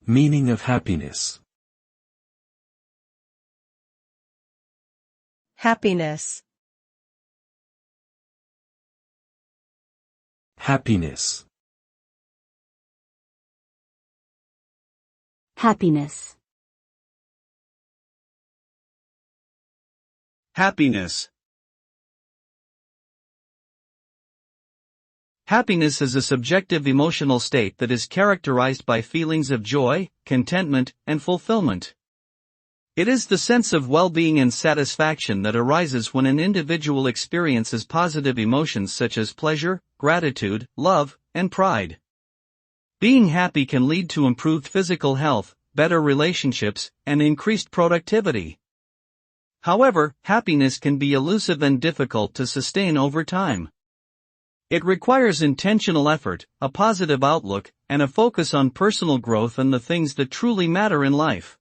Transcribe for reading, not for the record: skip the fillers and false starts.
Meaning of happiness. Happiness. Happiness. Happiness. Happiness. Happiness is a subjective emotional state that is characterized by feelings of joy, contentment, and fulfillment. It is the sense of well-being and satisfaction that arises when an individual experiences positive emotions such as pleasure, gratitude, love, and pride. Being happy can lead to improved physical health, better relationships, and increased productivity. However, happiness can be elusive and difficult to sustain over time. It requires intentional effort, a positive outlook, and a focus on personal growth and the things that truly matter in life.